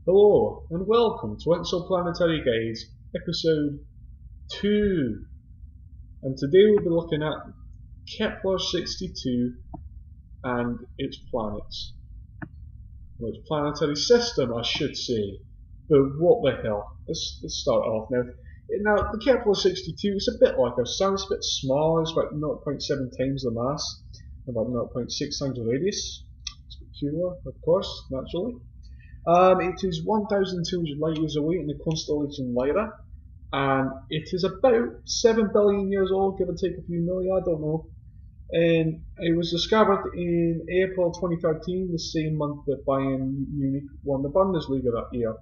Hello and welcome to Exoplanetary Guides, episode 2. And today we'll be looking at Kepler 62 and its planets. Well, its planetary system, I should say. But what the hell? Let's start off now. Now, the Kepler 62 is a bit like our Sun. It's a bit smaller. It's about 0.7 times the mass, about 0.6 times the radius. It's peculiar, of course, naturally. It is 1,200 light years away in the constellation Lyra, and it is about 7 billion years old, give or take a few million, I don't know. And it was discovered in April 2013, the same month that Bayern Munich won the Bundesliga that year.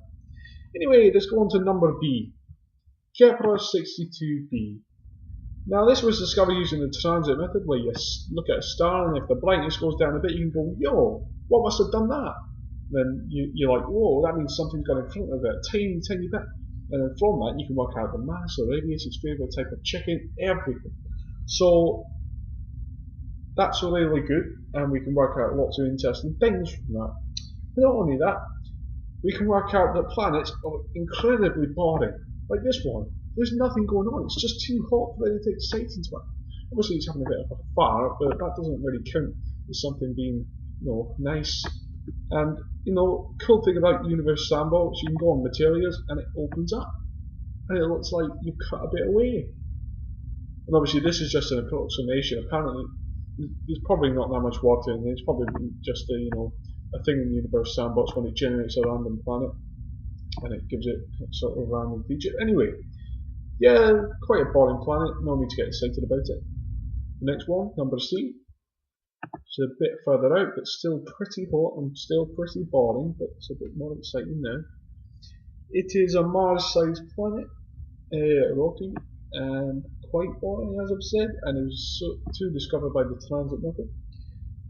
Anyway, let's go on to number B, Kepler 62b. Now, this was discovered using the transit method, where you look at a star, and if the brightness goes down a bit, you can go, yo, what must have done that? Then you're like, whoa, that means something's gone in front of it, tiny, tiny bit. And then from that, you can work out the mass, the radius, its favourite type of chicken, everything. So that's really good, and we can work out lots of interesting things from that. But not only that, we can work out that planets are incredibly boring, like this one. There's nothing going on, it's just too hot for anything exciting to it. Obviously it's having a bit of a fire, but that doesn't really count as something being, nice. And, cool thing about Universe Sandbox, you can go on materials and it opens up. And it looks like you've cut a bit away. And obviously this is just an approximation. Apparently, there's probably not that much water in there. It's probably just a thing in Universe Sandbox when it generates a random planet. And it gives it a sort of random feature. Anyway, yeah, quite a boring planet. No need to get excited about it. The next one, number C. It's a bit further out, but still pretty hot and still pretty boring, but it's a bit more exciting now. It is a Mars-sized planet, rocky, and quite boring, as I've said, and it was discovered by the transit method.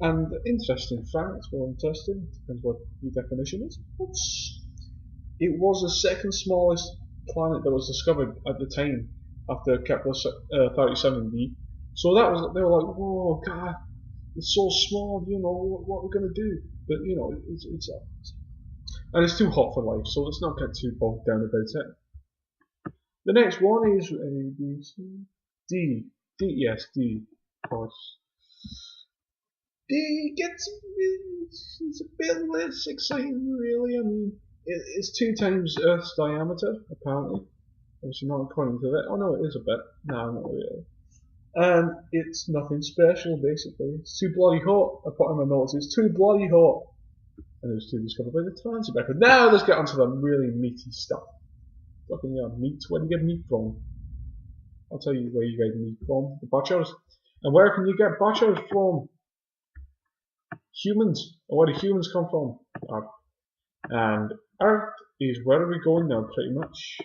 And interesting facts, well, interesting, depends what your definition is. It was the second smallest planet that was discovered at the time, after Kepler 37b. So they were like, whoa, God. It's so small, what are we going to do? But, it's and it's too hot for life, so let's not get too bogged down about it. The next one is A, B, C, D. D, yes, D, of course. D gets it's a bit less exciting, really. I mean, it's 2 times Earth's diameter, apparently. Obviously not according to that. Oh no, it is a bit. No, not really. And it's nothing special, basically. It's too bloody hot. I put in my notes, it's too bloody hot. And it was too discovered by the transit method. Now let's get onto the really meaty stuff. Talking about meat, where do you get meat from? I'll tell you where you get meat from. The butchers. And where can you get butchers from? Humans. And where do humans come from? Earth. And Earth is where are we going now, pretty much.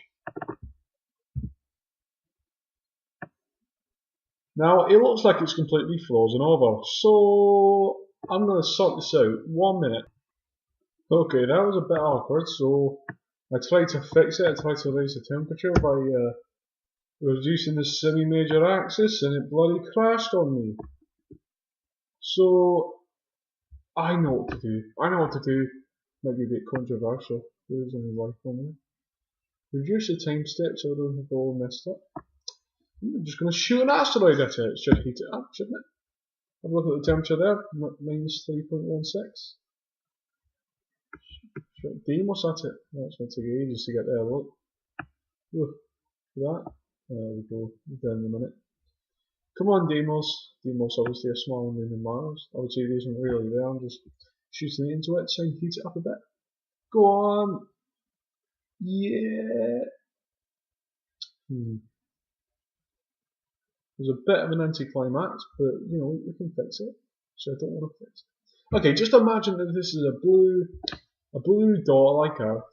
Now, it looks like it's completely frozen over, so I'm going to sort this out. 1 minute. Okay, that was a bit awkward, so I tried to fix it. I tried to raise the temperature by reducing the semi-major axis, and it bloody crashed on me. So, I know what to do. Might be a bit controversial. There's only life on there. Reduce the time step so I don't have all messed up. I'm just going to shoot an asteroid at it. It should heat it up, shouldn't it? Have a look at the temperature there, minus 3.16. Shoot Deimos at it. That's going to take ages to get there, look. Look at that. There we go. There in a minute. Come on, Deimos. Deimos obviously a smaller moon than Mars. Obviously it isn't really there. I'm just shooting it into it so I can heat it up a bit. Go on. Yeah. There's a bit of an anticlimax, but we can fix it. So I don't want to fix it. Okay, just imagine that this is a blue dot like Earth,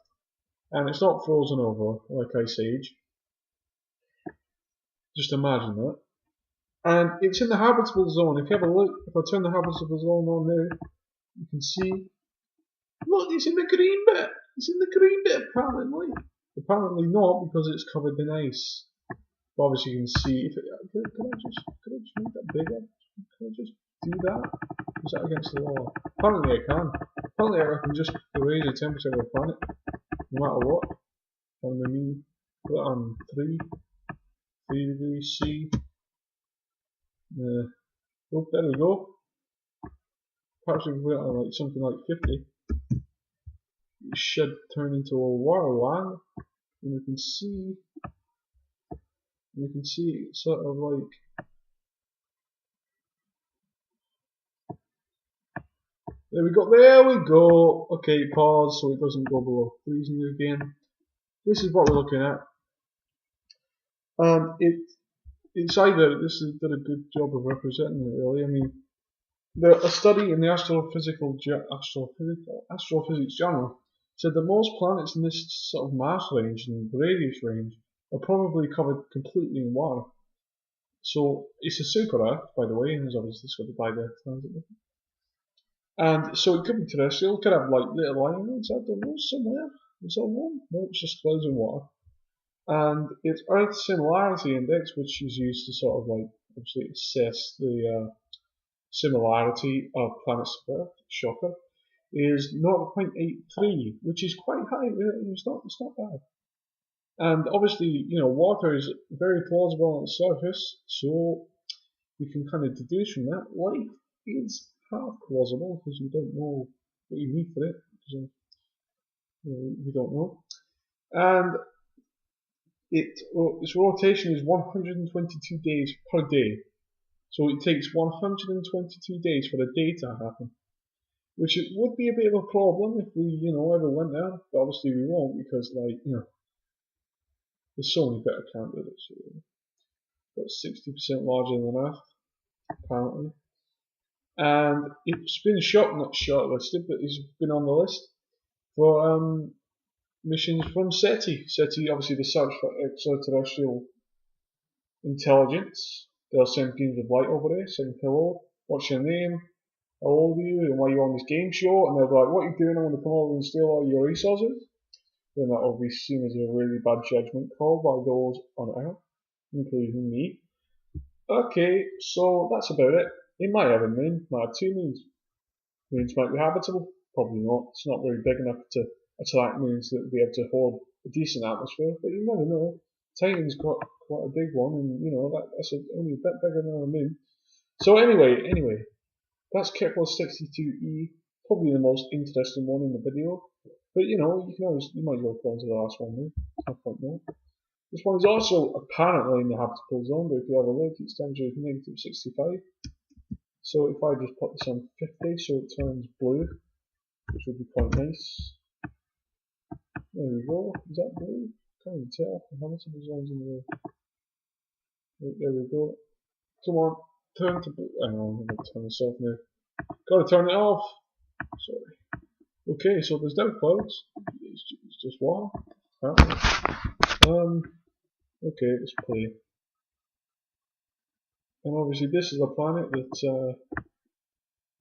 and it's not frozen over like Ice Age. Just imagine that. And it's in the habitable zone. If you have a look, if I turn the habitable zone on now, you can see. Look, it's in the green bit. It's in the green bit apparently. Apparently not, because it's covered in ice. But obviously you can see, could I just make that bigger? Can I just do that? Is that against the law? Apparently I can. Apparently I can just raise the temperature of the planet. no matter what. And then we put it on 3 degrees C. Oh, there we go. Perhaps we can put it on like something like 50. It should turn into a waterland, and we can see sort of like, there we go. Okay, pause so it doesn't go below freezing again. This is what we're looking at, and it's either this has done a good job of representing it really. I mean, a study in the Astrophysics Journal said that most planets in this sort of mass range and radius range are probably covered completely in water. So it's a super Earth, by the way, and it's obviously discovered by the transit. And so it could be terrestrial, it could have like little islands, I don't know, somewhere. Is that one? No, it's just clouds and water. And its Earth Similarity Index, which is used to sort of like obviously assess the similarity of planets to Earth, shocker, is 0.83, which is quite high. It's not bad. And obviously, you know, water is very plausible on its surface, so we can kind of deduce from that life is half plausible because we don't know what you need for it. Because, we don't know. And its rotation is 122 days per day. So it takes 122 days for a day to happen, which it would be a bit of a problem if we, you know, ever went there. But obviously we won't because, like, you know, there's so many better candidates. But 60% larger than Earth, apparently. And it's been not shortlisted, but it's been on the list for missions from SETI. SETI, obviously, the search for extraterrestrial intelligence. They'll send beams of light over there, saying, hello, what's your name, how old are you, and why are you on this game show? And they'll be like, what are you doing? I want to come over and steal all your resources. Then that will be seen as a really bad judgment call by those on Earth, including me. Okay, so that's about it. It might have a moon, might have 2 moons. Moons might be habitable, probably not. It's not very big enough to attract moons that would be able to hold a decent atmosphere, but you never know. Titan's got quite a big one, and you know that's only a bit bigger than a moon. So anyway, that's Kepler 62e, probably the most interesting one in the video. But you know, you might as well go on to the last one there. I don't know. This one is also apparently in the habitable zone, but if you have a look, its temperature is negative 65. So if I just put this on 50, so it turns blue, which would be quite nice. There we go. Is that blue? Can't even tell. The habitable zone's in the way. There we go. Come on, turn to blue. Hang on, I'm going to turn this off now. Gotta turn it off. Sorry. Okay, so there's no clouds. It's just water. Okay, let's play. And obviously this is a planet that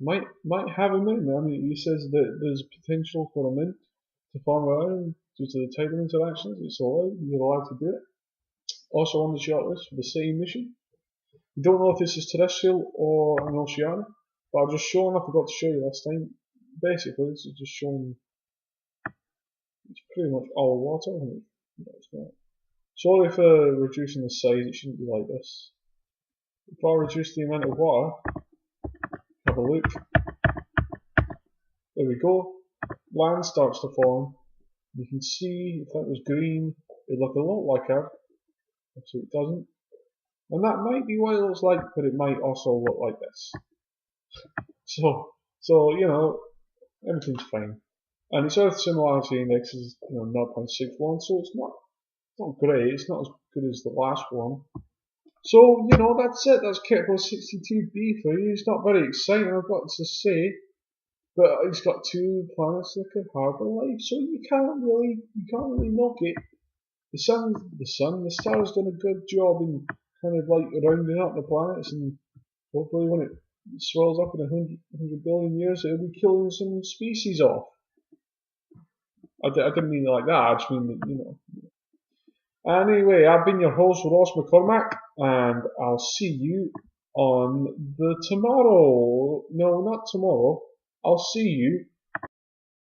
might have a moon. I mean, he says that there's potential for a moon to form around due to the tidal interactions. It's allowed. You're allowed to do it. Also on the shortlist for the SETI mission. We don't know if this is terrestrial or an oceanic, but I've just shown. I forgot to show you last time. Basically, this is just showing. It's pretty much all water. No, it's not. Sorry for reducing the size. It shouldn't be like this. If I reduce the amount of water, have a look. There we go. Land starts to form. You can see if that was green, it looked a lot like Earth. Actually, it doesn't. And that might be what it looks like, but it might also look like this. So you know, everything's fine. And its Earth Similarity Index is 0.61, so it's not great. It's not as good as the last one. So, you know, that's it. That's Kepler 62b for you. It's not very exciting, I've got to say. But it's got 2 planets that could harbour life, so you can't really knock it. The star's done a good job in kind of like rounding up the planets, and hopefully when it swells up in 100 billion years, it'll be killing some species off. I didn't mean it like that, I just mean that, you know. Anyway, I've been your host, Ross McCormack, and I'll see you on the tomorrow. No, not tomorrow. I'll see you